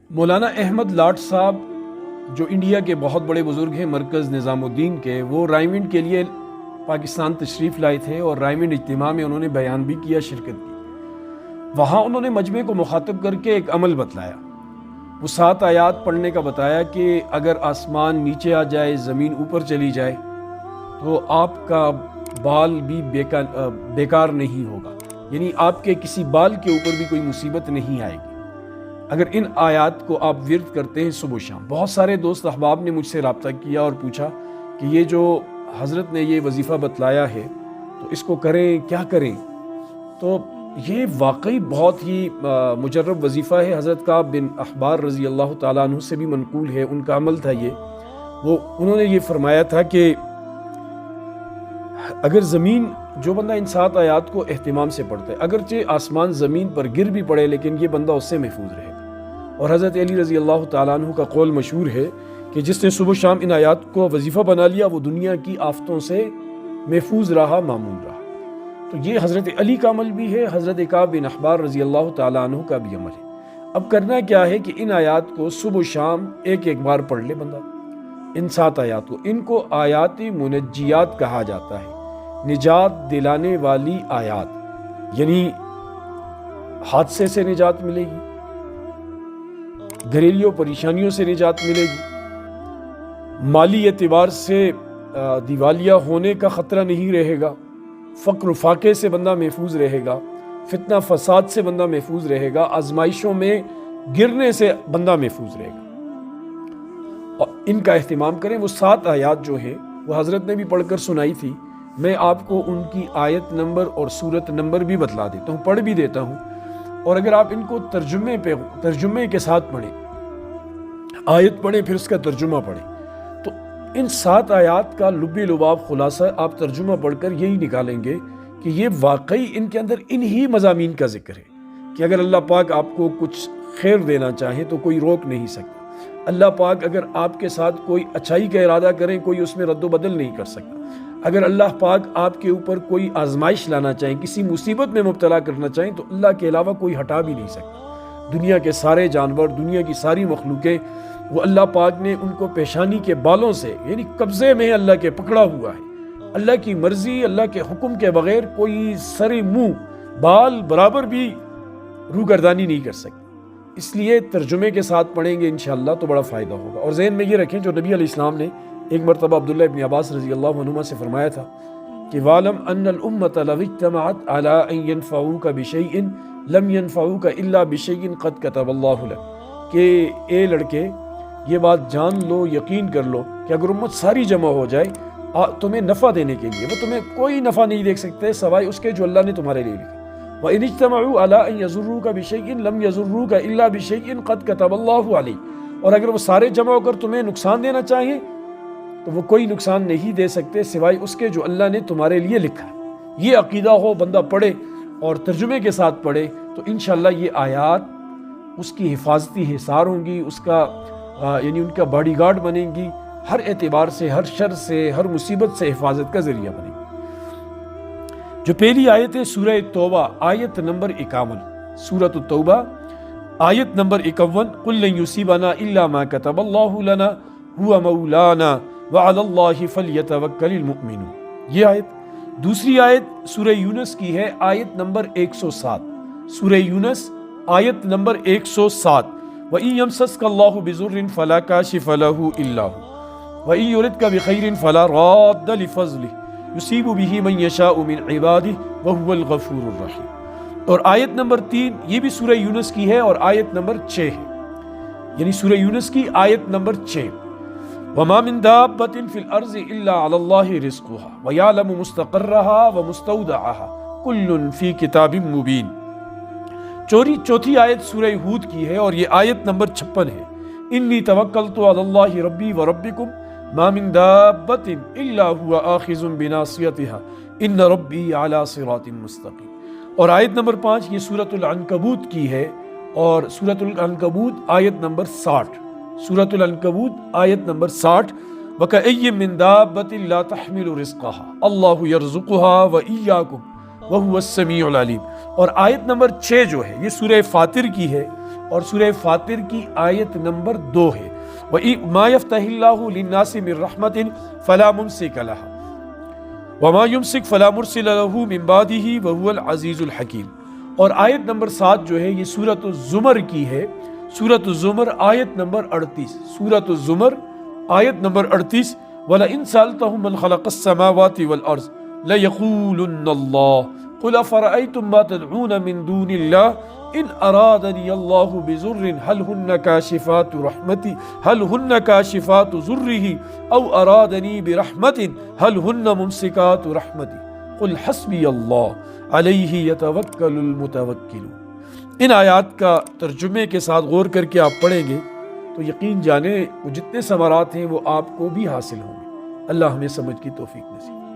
مولانا احمد لاٹ صاحب جو انڈیا کے بہت بڑے بزرگ ہیں، مرکز نظام الدین کے، وہ رائمنڈ کے لیے پاکستان تشریف لائے تھے اور رائمنڈ اجتماع میں انہوں نے بیان بھی کیا، شرکت کی۔ وہاں انہوں نے مجمع کو مخاطب کر کے ایک عمل بتلایا۔ وہ 7 آیات پڑھنے کا بتایا کہ اگر آسمان نیچے آ جائے، زمین اوپر چلی جائے تو آپ کا بال بھی بیکار نہیں ہوگا، یعنی آپ کے کسی بال کے اوپر بھی کوئی مصیبت نہیں آئے گی اگر ان آیات کو آپ ورد کرتے ہیں صبح و شام۔ بہت سارے دوست احباب نے مجھ سے رابطہ کیا اور پوچھا کہ یہ جو حضرت نے یہ وظیفہ بتلایا ہے تو اس کو کریں، کیا کریں؟ تو یہ واقعی بہت ہی مجرب وظیفہ ہے۔ حضرت کعب بن احبار رضی اللہ تعالیٰ عنہ سے بھی منقول ہے، ان کا عمل تھا یہ۔ انہوں نے یہ فرمایا تھا کہ اگر زمین، جو بندہ ان 7 آیات کو اہتمام سے پڑھتا ہے، اگرچہ آسمان زمین پر گر بھی پڑے لیکن یہ بندہ اس سے محفوظ رہے گا۔ اور حضرت علی رضی اللہ تعالیٰ عنہ کا قول مشہور ہے کہ جس نے صبح و شام ان آیات کو وظیفہ بنا لیا وہ دنیا کی آفتوں سے محفوظ رہا، مامون رہا۔ تو یہ حضرت علی کا عمل بھی ہے، حضرت کعب بن احبار رضی اللہ تعالیٰ عنہ کا بھی عمل ہے۔ اب کرنا کیا ہے کہ ان آیات کو صبح و شام ایک بار پڑھ لے بندہ، ان 7 آیات کو۔ ان کو آیات منجیات کہا جاتا ہے، نجات دلانے والی آیات، یعنی حادثے سے نجات ملے گی، گھریلو پریشانیوں سے نجات ملے گی، مالی اعتبار سے دیوالیہ ہونے کا خطرہ نہیں رہے گا، فقر و فاقے سے بندہ محفوظ رہے گا، فتنہ فساد سے بندہ محفوظ رہے گا، آزمائشوں میں گرنے سے بندہ محفوظ رہے گا۔ اور ان کا اہتمام کریں۔ وہ 7 آیات جو ہیں وہ حضرت نے بھی پڑھ کر سنائی تھی، میں آپ کو ان کی آیت نمبر اور سورت نمبر بھی بتلا دیتا ہوں، پڑھ بھی دیتا ہوں۔ اور اگر آپ ان کو ترجمے کے ساتھ پڑھیں، آیت پڑھیں پھر اس کا ترجمہ پڑھیں، تو ان 7 آیات کا لب لباب خلاصہ آپ ترجمہ پڑھ کر یہی نکالیں گے کہ یہ واقعی ان کے اندر انہی مضامین کا ذکر ہے کہ اگر اللہ پاک آپ کو کچھ خیر دینا چاہے تو کوئی روک نہیں سکتا۔ اللہ پاک اگر آپ کے ساتھ کوئی اچھائی کا ارادہ کریں، کوئی اس میں رد و بدل نہیں کر سکتا۔ اگر اللہ پاک آپ کے اوپر کوئی آزمائش لانا چاہیں، کسی مصیبت میں مبتلا کرنا چاہیں تو اللہ کے علاوہ کوئی ہٹا بھی نہیں سکتا۔ دنیا کے سارے جانور، دنیا کی ساری مخلوقیں، وہ اللہ پاک نے ان کو پیشانی کے بالوں سے، یعنی قبضے میں اللہ کے پکڑا ہوا ہے۔ اللہ کی مرضی، اللہ کے حکم کے بغیر کوئی سر منہ بال برابر بھی روگردانی نہیں کر سکتا۔ اس لیے ترجمے کے ساتھ پڑھیں گے انشاءاللہ تو بڑا فائدہ ہوگا۔ اور ذہن میں یہ رکھیں جو نبی علیہ السلام نے ایک مرتبہ عبداللہ ابن عباس رضی اللہ عنہما سے فرمایا تھا کہ وَعْلَمْ أَنَّ الْأُمَّةَ لَوِ اجْتَمَعَتْ عَلَىٰ أَن يَنْفَعُوكَ بِشَيْءٍ لَمْ يَنْفَعُوكَ إِلَّا بِشَيْءٍ قَدْ كَتَبَ اللَّهُ لَكَ، کہ اے لڑکے یہ بات جان لو، یقین کر لو کہ اگر امت ساری جمع ہو جائے تمہیں نفع دینے کے لیے، وہ تمہیں کوئی نفع نہیں دے سکتے سوائے اس کے جو اللہ نے تمہارے لیے لکھا۔ وَإِنِ اجْتَمَعُوا عَلَىٰ أَن يَضُرُّوكَ بِشَيْءٍ لَمْ يَضُرُّوكَ إِلَّا بِشَيْءٍ قَدْ كَتَبَ اللَّهُ عَلَيْكَ، اور اگر وہ سارے جمع ہو کر تمہیں نقصان دینا چاہیں تو وہ کوئی نقصان نہیں دے سکتے سوائے اس کے جو اللہ نے تمہارے لیے لکھا ہے۔ یہ عقیدہ ہو، بندہ پڑھے اور ترجمے کے ساتھ پڑھے تو انشاءاللہ یہ آیات اس کی حفاظتی حصار ہوں گی، اس کا یعنی ان کا باڈی گارڈ بنیں گی، ہر اعتبار سے، ہر شر سے، ہر مصیبت سے حفاظت کا ذریعہ بنیں گی۔ جو پہلی آیت ہے سورہ توبہ، آیت نمبر 51، سورۃ التوبہ آیت نمبر 51، قُل لَن يُصِيبَنَا إِلَّا مَا كَتَبَ اللَّهُ لَنَا هُوَ مَوْلَانَا وَعَلَى اللَّهِ فَلْيَتَوَكَّلِ الْمُؤْمِنُونَ۔ یہ آیت۔ دوسری آیت سورہ یونس کی ہے، آیت نمبر 107، سورہ یونس آیت نمبر 107، وَإِن يَمْسَسْكَ اللَّهُ بِضُرٍّ فَلَا كَاشِفَ لَهُ إِلَّا هُوَ وَإِن يُرِدْكَ بِخَيْرٍ فَلَا رَادَّ لِفَضْلِهِ يُصِيبُ بِهِ مَن يَشَاءُ مِنْ عِبَادِهِ وَهُوَ الْغَفُورُ الرَّحِيمُ۔ اور آیت نمبر 3 یہ بھی سورہ یونس کی ہے اور آیت نمبر 6 ہے، یعنی سورہ یونس کی آیت نمبر 6، وَمَا مِن دَابَّةٍ فِي الْأَرْضِ إِلَّا عَلَى اللَّهِ رِزْقُهَا وَيَعْلَمُ مُسْتَقَرَّهَا وَمُسْتَوْدَعَهَا كُلٌّ فِي كِتَابٍ مُبِينٍ۔ چوتھی آیت سورہ ہود کی ہے اور یہ آیت نمبر 56 ہے، إِنِّي تَوَكَّلْتُ عَلَى اللَّهِ رَبِّي وَرَبِّكُمْ مَا مِن دَابَّةٍ إِلَّا هُوَ آخِذٌ بِنَاصِيَتِهَا إِنَّ رَبِّي عَلَى صِرَاطٍ مُسْتَقِيمٍ۔ اور آیت نمبر 5 یہ سورۃ العنکبوت کی ہے اور سورۃ العنکبوت آیت نمبر 60، سورۃ العنکبوت آیت نمبر 60، وَكَأَيٍّ مِّن دَابَّةٍ لَا تَحْمِلُ رِزْقَهَا اللَّهُ يَرْزُقُهَا وَإِيَّاكُمْ وَهُوَ السَّمِيعُ الْعَلِيمُ۔ اور آیت نمبر 6 جو ہے یہ سورہ فاطر کی ہے، اور سورہ فاطر کی آیت نمبر 2 ہے، وَمَا يَفْتَحِ اللَّهُ لِلنَّاسِ مِن رَحْمَةٍ فَلَا مُمْسِكَ لَهَا وَمَا يُمْسِكْ فَلَا مُرْسِلَ لَهُ مِن بَعْدِهِ وَهُوَ الْعَزِيزُ الْحَكِيمُ۔ اور آیت نمبر 7 جو ہے یہ سورۃ الزمر کی ہے، سورۃ الزمر آیت نمبر 38، سورۃ الزمر آیت نمبر 38، وَلَئِن سَأَلْتَهُم مَّنْ خَلَقَ السَّمَاوَاتِ وَالْأَرْضَ لَيَقُولُنَّ اللَّهُ قُلْ أَفَرَأَيْتُم مَّا تَدْعُونَ مِن دُونِ اللَّهِ إِنْ أَرَادَنِيَ اللَّهُ بِضُرٍّ هَلْ هُنَّ كَاشِفَاتُ رَحْمَتِهِ هَلْ هُنَّ كَاشِفَاتُ ضُرِّهِ أَوْ أَرَادَنِي بِرَحْمَةٍ هَلْ هُنَّ مُمْسِكَاتُ رَحْمَتِهِ قُلْ حَسْبِيَ اللَّهُ عَلَيْهِ يَتَوَكَّلُ الْمُتَوَكِّلُونَ۔ ان آیات کا ترجمے کے ساتھ غور کر کے آپ پڑھیں گے تو یقین جانیں وہ جتنے ثمرات ہیں وہ آپ کو بھی حاصل ہوں گے۔ اللہ ہمیں سمجھ کی توفیق نصیب۔